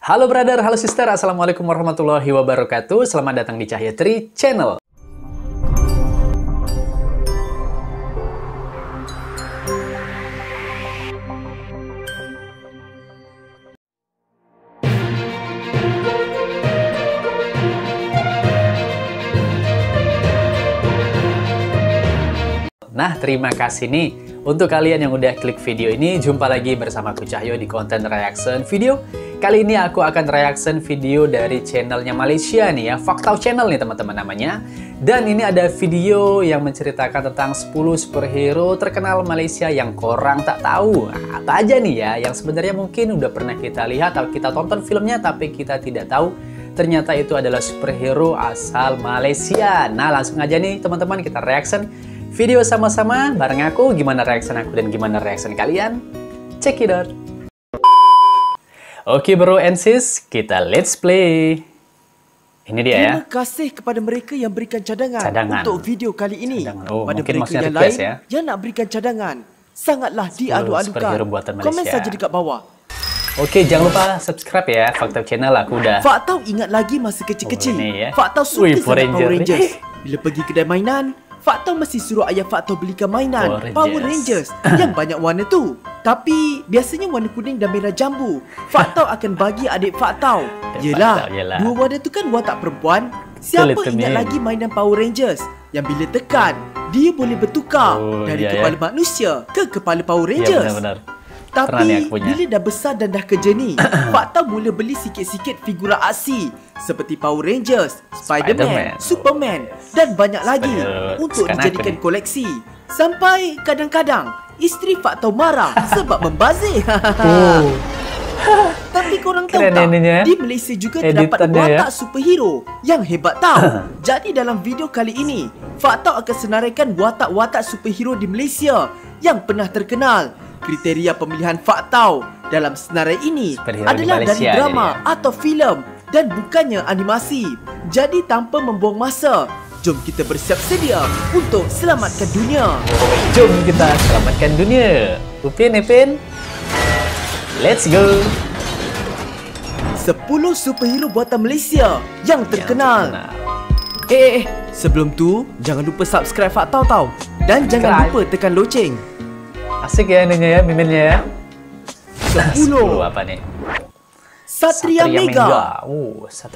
Halo brother, halo sister, assalamualaikum warahmatullahi wabarakatuh. Selamat datang di Cahya Tri Channel. Nah, terima kasih nih untuk kalian yang udah klik video ini. Jumpa lagi bersama aku Cahyo di konten reaction video. Kali ini aku akan reaction video dari channelnya Malaysia nih ya, Faktau Channel nih teman-teman namanya. Dan ini ada video yang menceritakan tentang 10 superhero terkenal Malaysia yang korang tak tahu. Nah, apa aja nih ya, yang sebenarnya mungkin udah pernah kita lihat atau kita tonton filmnya tapi kita tidak tahu. Ternyata itu adalah superhero asal Malaysia. Nah, langsung aja nih teman-teman kita reaction video sama-sama bareng aku. Gimana reaction aku dan gimana reaction kalian? Check it out. Oke bro and sis, kita let's play. Ini dia ya. Terima kasih kepada mereka yang berikan cadangan untuk video kali ini. Oh, pada mungkin mereka yang request, lain ya? yang nak berikan cadangan, sangatlah diadu-adukan. Komen saja dekat bawah. Oke, jangan lupa subscribe ya Faktau Channel. Aku udah. Faktau ingat lagi masa kecil-kecil. Ya. Faktau suka sama Power Rangers. Bila pergi kedai mainan, Faktau mesti suruh ayah Faktau belikan mainan Power Rangers yang banyak warna tu. Tapi biasanya warna kuning dan merah jambu. Faktau akan bagi adik Faktau. Yelah, dua warna tu kan watak perempuan. Siapa ingat lagi mainan Power Rangers yang bila tekan, dia boleh bertukar dari kepala manusia ke kepala Power Rangers. Benar-benar. Tapi bila dah besar dan dah kerja ni, Faktau mula beli sikit-sikit figura aksi seperti Power Rangers, Spiderman, Superman dan banyak lagi untuk dijadikan koleksi. Sampai kadang-kadang isteri Faktau marah sebab membazir. Tapi korang tahu tak, di Malaysia juga terdapat watak superhero yang hebat tau. Jadi dalam video kali ini, Faktau akan senaraikan watak-watak superhero di Malaysia yang pernah terkenal. Kriteria pemilihan Faktau dalam senarai ini adalah dari drama atau filem dan bukannya animasi. Jadi tanpa membuang masa, jom kita bersiap sedia untuk selamatkan dunia. Jom kita selamatkan dunia. Upin, let's go. 10 superhero buatan Malaysia yang terkenal. Sebelum tu jangan lupa subscribe Faktau tau. Dan jangan lupa tekan loceng. Asik ya ininya ya, miminnya ya. 10 apa nih? Satria Mega.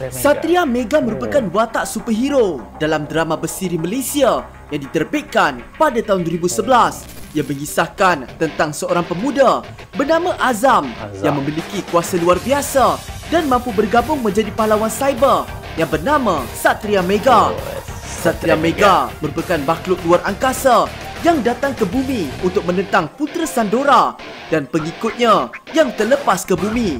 Satria Mega merupakan watak superhero dalam drama bersiri Malaysia yang diterbitkan pada tahun 2011 yang mengisahkan tentang seorang pemuda bernama Azam yang memiliki kuasa luar biasa dan mampu bergabung menjadi pahlawan cyber yang bernama Satria Mega. Satria Mega merupakan makhluk luar angkasa yang datang ke bumi untuk menentang Putera Sandora dan pengikutnya yang terlepas ke bumi.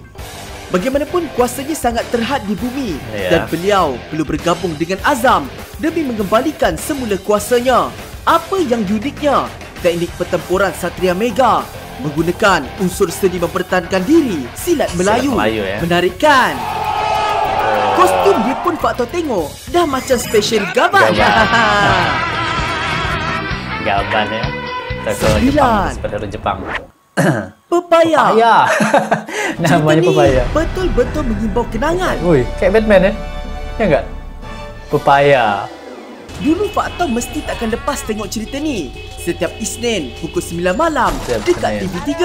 Bagaimanapun kuasanya sangat terhad di bumi dan beliau perlu bergabung dengan Azam demi mengembalikan semula kuasanya. Apa yang uniknya? Teknik pertempuran Satria Mega menggunakan unsur seni mempertahankan diri, silat Melayu. Menarikkan. Kostum dia pun Faktau tengok dah macam special Gaban. Gaban ya. Jepang, superhero Jepang. Pepaya. Namanya Pepaya. Betul-betul mengimbau kenangan. Woi, kayak Batman ya? Ya enggak? Pepaya. Dulu Faktau mesti takkan lepas tengok cerita ni setiap Isnin pukul 9 malam dekat TV3.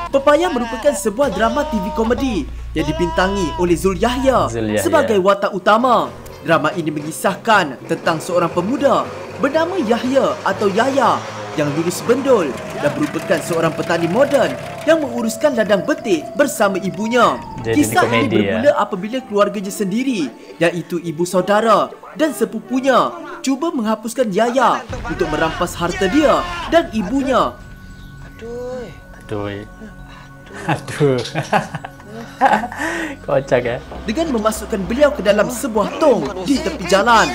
Pepaya merupakan sebuah drama TV komedi yang dibintangi oleh Zul Yahya sebagai watak utama. Drama ini mengisahkan tentang seorang pemuda bernama Yahya atau Yaya yang lulus bendul dan merupakan seorang petani moden yang menguruskan ladang betik bersama ibunya. Kisah ini bermula apabila keluarganya sendiri, iaitu ibu saudara dan sepupunya, cuba menghapuskan Yaya untuk merampas harta dia dan ibunya. Aduh. Kocak ya. Dengan memasukkan beliau ke dalam sebuah tong di tepi jalan.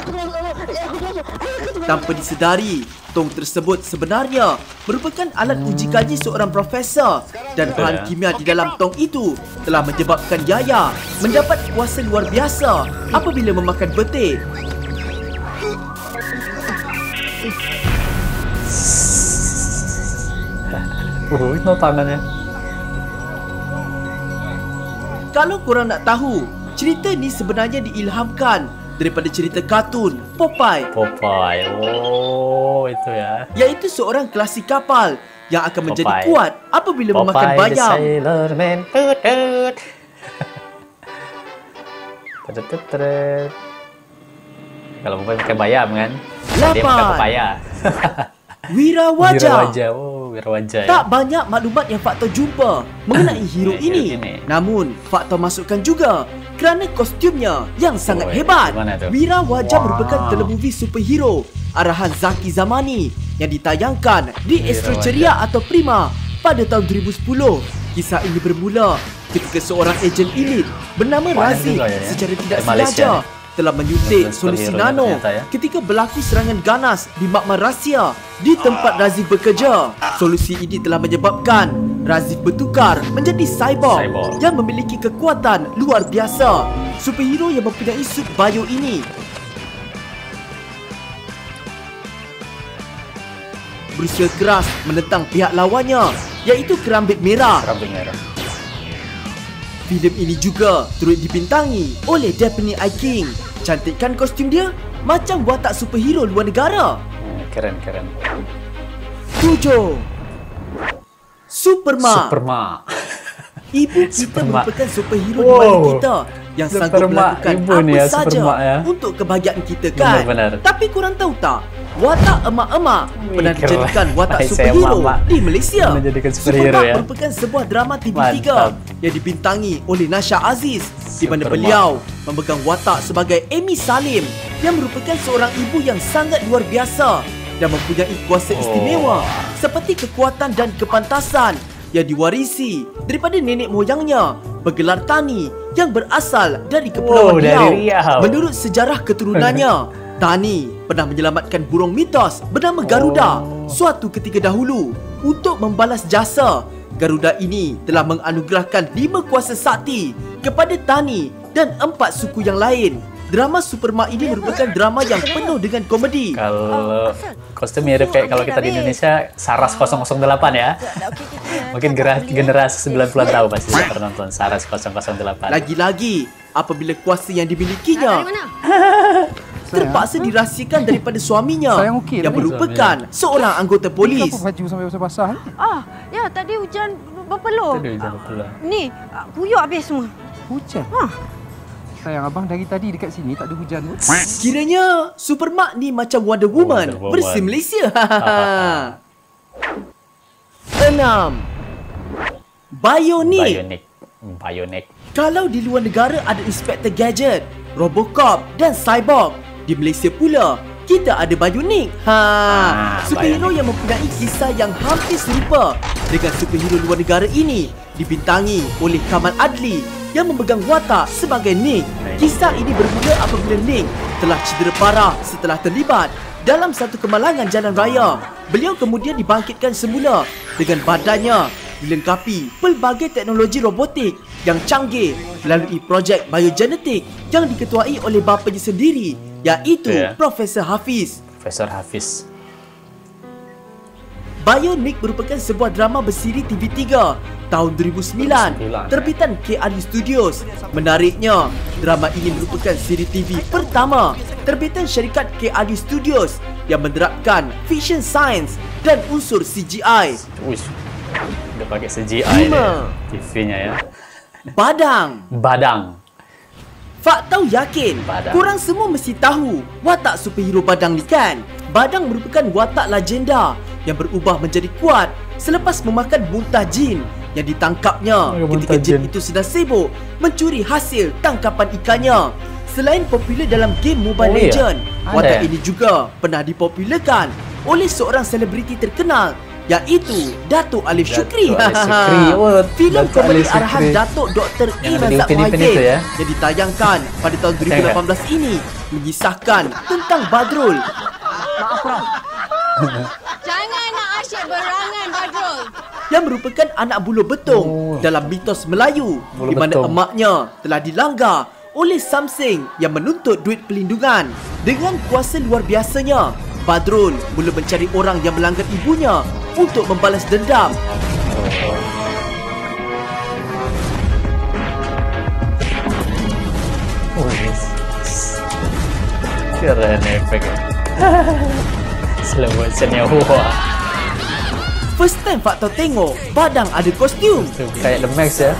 Tanpa disedari, tong tersebut sebenarnya merupakan alat uji kaji seorang profesor dan bahan kimia di dalam tong itu telah menyebabkan Yaya mendapat kuasa luar biasa apabila memakan betik. Itu tangannya. Kalau korang nak tahu, cerita ni sebenarnya diilhamkan daripada cerita kartun Popeye. Popeye. Oh, itu ya. Iaitu seorang klasik kapal yang akan menjadi Popeye. kuat apabila memakan Popeye the bayam. Sailor Man. Tutut. Tutut. Kalau Popeye makan bayam kan? Dia makan 8. pepaya. Wirawaja. Wirawaja. Oh, Wirawaja. Tak banyak maklumat yang Faktor jumpa mengenai hero ini. Namun, Faktor masukkan juga kerana kostumnya yang sangat hebat. gimana tu? Wirawaja Wow. merupakan telemovie superhero arahan Zaki Zamani yang ditayangkan di Astro Wirawaja. Ceria atau Prima pada tahun 2010. Kisah ini bermula ketika seorang ejen elit bernama Banyak Razi juga ya, ya. secara tidak Dari Malaysia sengaja telah menyuntik Nonton solusi superhero-nya nano ternyata, ya. ketika berlaku serangan ganas di makmal rahsia di tempat Razif bekerja. Solusi ini telah menyebabkan Razif bertukar menjadi cyborg yang memiliki kekuatan luar biasa. Superhero yang mempunyai suit bio ini berusaha keras menentang pihak lawannya, iaitu Kerambit Merah. Rambut merah. Filem ini juga turut dibintangi oleh Daphne I. King. Cantikkan kostum dia macam watak superhero luar negara. Keren, keren. 7. Superma. Superma. Ibu kita Superma. merupakan superhero di Wow. mana kita yang sanggup Superma, melakukan ibu apa ni ya, saja Superma ya. untuk kebahagiaan kita kan. Benar-benar. Tapi korang tahu tak, watak emak-emak pernah keren. dijadikan watak Baik, saya superhero emak-emak. di Malaysia. Pernah jadikan superhero Superma ya. merupakan sebuah drama TV3 Mantap. yang dibintangi oleh Nasha Aziz, di mana Superma. beliau memegang watak sebagai Amy Salim yang merupakan seorang ibu yang sangat luar biasa dan mempunyai kuasa istimewa seperti kekuatan dan kepantasan yang diwarisi daripada nenek moyangnya bergelar Tani yang berasal dari Kepulauan dari Riau. Riau. Menurut sejarah keturunannya, Tani pernah menyelamatkan burung mitos bernama Garuda suatu ketika dahulu. Untuk membalas jasa, Garuda ini telah menganugerahkan 5 kuasa sakti kepada Tani dan 4 suku yang lain. Drama Superma ini merupakan drama yang penuh dengan komedi. Kalau kostum mirip kayak kalau kita di Indonesia Saras 008 ya. Mungkin generasi 90-an tahu pasti pernah nonton Saras 008. Lagi-lagi, apabila kuasa yang dimilikinya terpaksa dirahsiakan daripada suaminya Sayang okey yang tak ni? merupakan seorang anggota polis. Kenapa baju sampai basah-basah ni? Ya tadi hujan berpeluh. Aduh, jangan pula. Ni, kuyup habis semua. Hujan? Sayang abang dari tadi dekat sini tak ada hujan pun. Kiranya Supermak ni macam Wonder Woman, Wonder Woman. versi Malaysia. 6. Bionic. Bionic. Kalau di luar negara ada Inspector Gadget, Robocop dan Cyborg, di Malaysia pula kita ada Bionic. Superhero Bionic. yang mempunyai kisah yang hampir serupa dengan superhero luar negara ini dibintangi oleh Kamal Adli yang memegang watak sebagai Nick. Kisah ini bermula apabila Nick telah cedera parah setelah terlibat dalam satu kemalangan jalan raya. Beliau kemudian dibangkitkan semula dengan badannya dilengkapi pelbagai teknologi robotik yang canggih melalui projek biogenetik yang diketuai oleh bapanya sendiri, iaitu Profesor Hafiz. Profesor Hafiz. Bionic merupakan sebuah drama bersiri TV3 tahun 2009 terbitan KRU Studios. Menariknya, drama ini merupakan siri TV pertama terbitan syarikat KRU Studios yang menerapkan fiction science dan unsur CGI. Uish. Dia pakai CGI 5. TV-nya ya. Badang. Badang. Faktau yakin Badang. korang semua mesti tahu watak superhero Badang ni kan? Badang merupakan watak legenda yang berubah menjadi kuat selepas memakan muntah jin yang ditangkapnya ketika jin itu sedang sibuk mencuri hasil tangkapan ikannya. Selain popular dalam game Mobile Legend, watak ini juga pernah dipopularkan oleh seorang selebriti terkenal, iaitu Datuk Alif Syukri. Filem komedi arahan Datuk Dr. Razak Mohidin yang ditayangkan pada tahun 2018 ini mengisahkan tentang Badrul. Jangan nak asyik berangan, Badrul. Yang merupakan anak buluh betung dalam mitos Melayu, Buluh di mana betung. emaknya telah dilanggar oleh Samsing yang menuntut duit pelindungan. Dengan kuasa luar biasanya, Badrul mula mencari orang yang melanggar ibunya untuk membalas dendam. Keren efeknya. Slow motionnya, wah. First time Faktor tengok Badang ada kostum. Kayak The Max ya.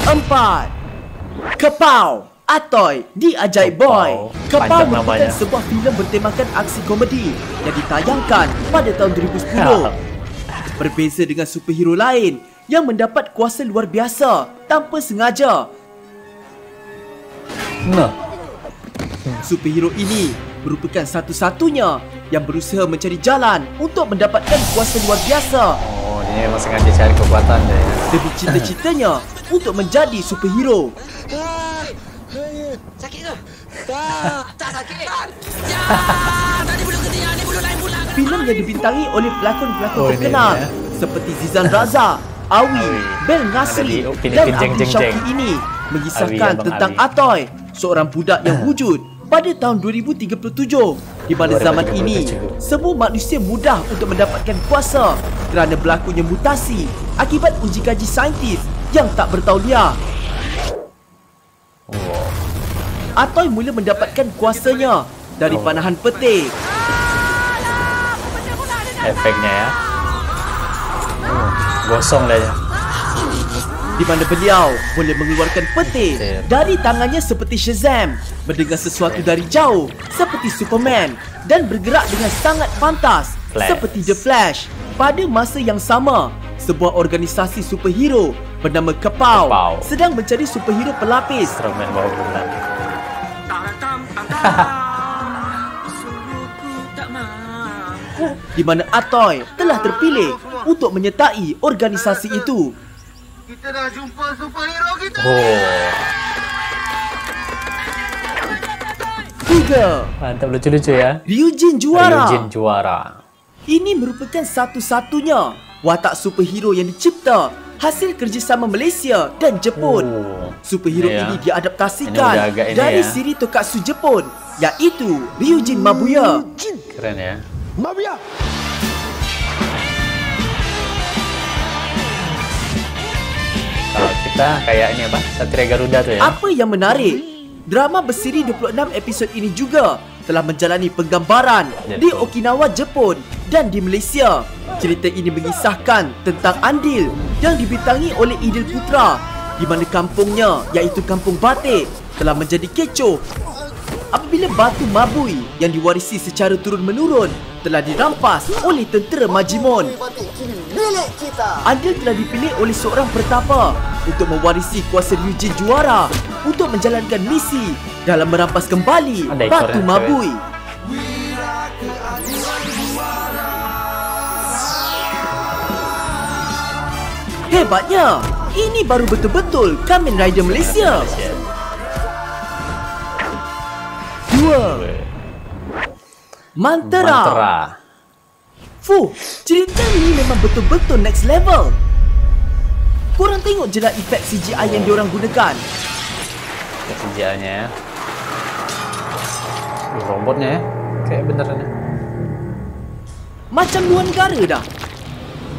4. Kepau Atoy di Ajaib Boy. Kepau Panjang merupakan namanya. sebuah filem bertemakan aksi komedi yang ditayangkan pada tahun 2010. Berbeza dengan superhero lain yang mendapat kuasa luar biasa tanpa sengaja, Nah, superhero ini merupakan satu-satunya yang berusaha mencari jalan untuk mendapatkan kuasa luar biasa oh ini memang sengaja cari kekuatan dia ya. demi cita-citanya untuk menjadi superhero. Sakit ke? Tak sakit. Ya, tadi bulu ketiak ni bulu lain pula. Filem yang dibintangi oleh pelakon-pelakon Oh, ini terkenal ya. seperti Zizan Raza, Awi, Bel Nasri Ada di dan Filipin Abdi Jeng Jeng Syauqi Jeng. ini mengisahkan Awi, Abang tentang Awi. Atoy, seorang budak yang wujud pada tahun 2037 di mana zaman ini 2037. semua manusia mudah untuk mendapatkan kuasa kerana berlakunya mutasi akibat uji kaji saintis yang tak bertauliah. Wow. Atoy mula mendapatkan kuasanya dari panahan petir. Efeknya ya. Gosong lah ya. Di mana beliau boleh mengeluarkan petir Petir. dari tangannya seperti Shazam, mendengar sesuatu dari jauh seperti Superman dan bergerak dengan sangat pantas Flash. seperti The Flash. Pada masa yang sama, sebuah organisasi superhero bernama Kepau Kepau. sedang mencari superhero pelapis. Instrumen bawah bulan. Di mana Atoy telah terpilih untuk menyertai organisasi itu. Kita dah jumpa superhero kita. Oh, 3. mantap, lucu-lucu ya. Ryujin juara. Ryujin juara. Ini merupakan satu-satunya watak superhero yang dicipta hasil kerjasama Malaysia dan Jepun. Oh. Superhero Ya. ini Ini diadaptasikan udah agak ini dari ya. siri Tokatsu Jepun, iaitu Ryujin Mabuya. Keren ya. Kalau kita kayak ini apa? Satria Garuda tuh ya. Apa yang menarik, drama bersiri 26 episod ini juga telah menjalani penggambaran di Okinawa, Jepun dan di Malaysia. Cerita ini mengisahkan tentang Andil yang dibintangi oleh Idil Putra, di mana kampungnya, iaitu Kampung Batik, telah menjadi kecoh apabila batu mabui yang diwarisi secara turun-menurun telah dirampas oleh tentera Majimon. Andil telah dipilih oleh seorang pertapa untuk mewarisi kuasa Ryujin juara untuk menjalankan misi dalam merampas kembali Ada batu ekornya, mabui. Hebatnya, ini baru betul-betul Kamen Rider Malaysia. 2. Mantera. Mantera. Fuh, cerita ni memang betul-betul next level. Korang tengok je lah efek CGI yang diorang gunakan. Kerjaannya ya. Robotnya ya. Kayak beneran ya. Macam luar negara dah.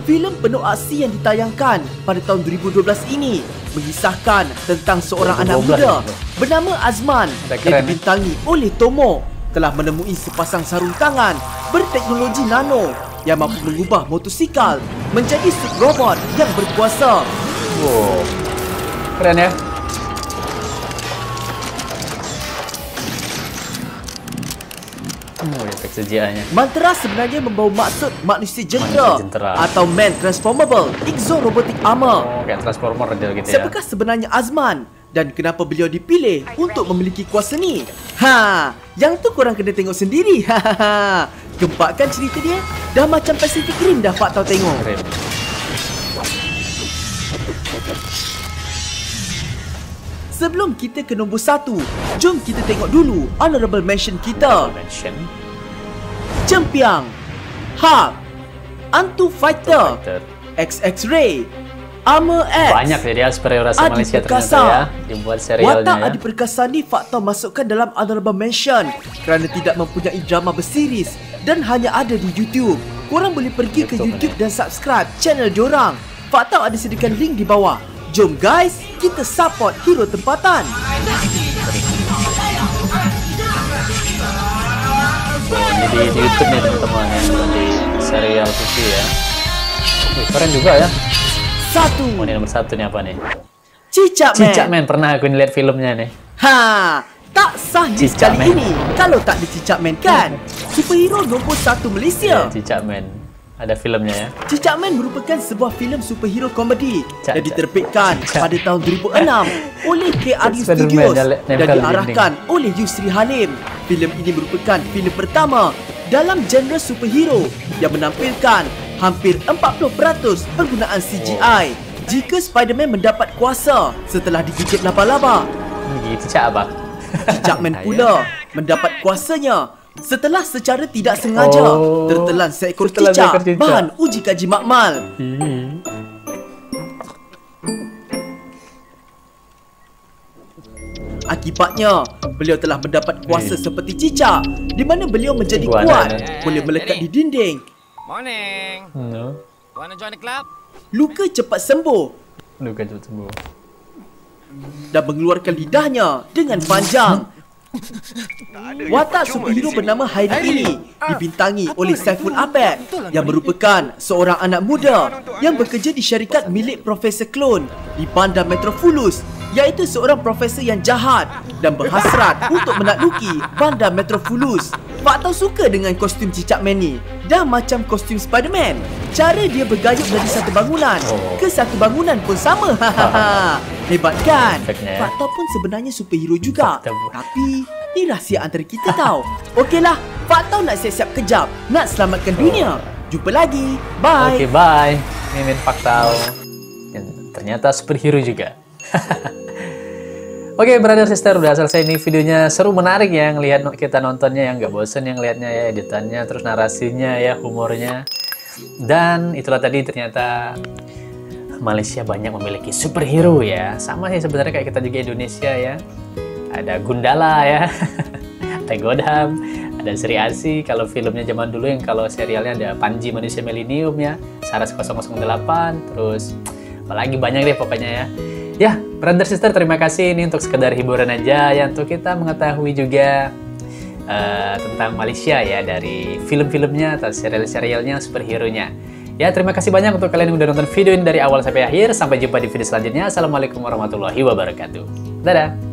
Filem penuh aksi yang ditayangkan pada tahun 2012 ini mengisahkan tentang seorang anak 2012 muda itu. bernama Azman Dah yang keren, dibintangi oleh Tomo telah menemui sepasang sarung tangan berteknologi nano yang mampu mengubah motosikal menjadi suit robot yang berkuasa. Wow. Keren ya. Oh, efek sejianya. Mantera sebenarnya membawa maksud manusia jentera Manusia jentera. atau Man Transformable Exo Robotic Armor. Oh, kayak Transformer dia gitu ya. Siapakah sebenarnya Azman dan kenapa beliau dipilih untuk memiliki kuasa ni? Ha, yang tu korang kena tengok sendiri. Ha, gempak kan cerita dia? Dah macam Pacific Rim dah Pak tahu tengok. Keren. Sebelum kita ke nombor 1, jom kita tengok dulu honorable mention kita. Mention. Cempiang, Hulk, Antu Fighter, Fighter. XX-Ray, Armor X. Banyak ya dia superhero asal Adi Malaysia Perkasa. ternyata ya. Dibuat serialnya Watak ya. Adi Perkasa ni fakta masukkan dalam honorable mention kerana tidak mempunyai drama berseries dan hanya ada di YouTube. Korang boleh pergi ke YouTube YouTube dan subscribe channel diorang. Fakta ada sediakan link di bawah. Jom guys, kita support hero tempatan. Ini di YouTube nih teman-teman ya, di serial TV ya. Wih, keren juga ya. 1. Ini nomor 1 nih apa nih? Cicak Man. Cicak Man, pernah aku lihat filmnya nih. Ha, tak sah news Cicak kali Man. ini kalau tak ada Cicak Man kan? Superhero nombor 1 Malaysia. Cicak Man, ada filmnya ya. Cicak Man merupakan sebuah filem superhero komedi Cak, yang diterbitkan pada tahun 2006 oleh KRU Spiderman Studios yang dan nempel di diarahkan oleh Yusri Halim. Filem ini merupakan filem pertama dalam genre superhero yang menampilkan hampir 40% penggunaan CGI jika Spiderman mendapat kuasa setelah digigit laba-laba. Gigi cicak apa? Cicak Man pula mendapat kuasanya setelah secara tidak sengaja tertelan seekor Setelah cicak seekor cicak. bahan uji kaji makmal. Akibatnya, beliau telah mendapat kuasa seperti cicak di mana beliau menjadi Iguana, kuat, ya. boleh melekat di dinding. Morning. No. Wanna join the club? Luka cepat sembuh Luka cepat sembuh. dan mengeluarkan lidahnya dengan panjang. Watak superhero bernama Hairi ini dibintangi oleh Saiful Apek yang merupakan seorang anak muda yang bekerja di syarikat milik Profesor Clone di Bandar Metropulus, iaitu seorang profesor yang jahat dan berhasrat untuk menakluki Bandar Metropulus. Pak Tau suka dengan kostum Cicak Man ni. Dah macam kostum Spiderman. Cara dia bergayut dari satu bangunan ke satu bangunan pun sama. Hebat kan? Efeknya, ya. Pak Tau pun sebenarnya superhero juga. Fakta, Bu. Tapi ni rahsia antara kita tau. Okeylah, Pak Tau nak siap-siap kejap nak selamatkan dunia. Jumpa lagi. Bye. Oke, bye. Mimin Faktau. Dan ternyata superhero juga. Oke, brother sister, udah selesai nih videonya. Seru, menarik ya ngelihat kita nontonnya, yang nggak bosen yang lihatnya ya, editannya, terus narasinya ya, humornya. Dan itulah tadi, ternyata Malaysia banyak memiliki superhero ya. Sama sih sebenarnya kayak kita juga Indonesia ya. Ada Gundala ya. Ada Godam, ada Sri Asi. Kalau filmnya zaman dulu, yang kalau serialnya ada Panji Manusia Milenium ya, Saras 008, terus apalagi banyak deh pokoknya ya. Ya, brother sister, terima kasih ini untuk sekedar hiburan aja ya, untuk kita mengetahui juga tentang Malaysia ya, dari film-filmnya atau serial-serialnya, superhero-nya. Ya, terima kasih banyak untuk kalian yang udah nonton video ini dari awal sampai akhir. Sampai jumpa di video selanjutnya. Assalamualaikum warahmatullahi wabarakatuh. Dadah.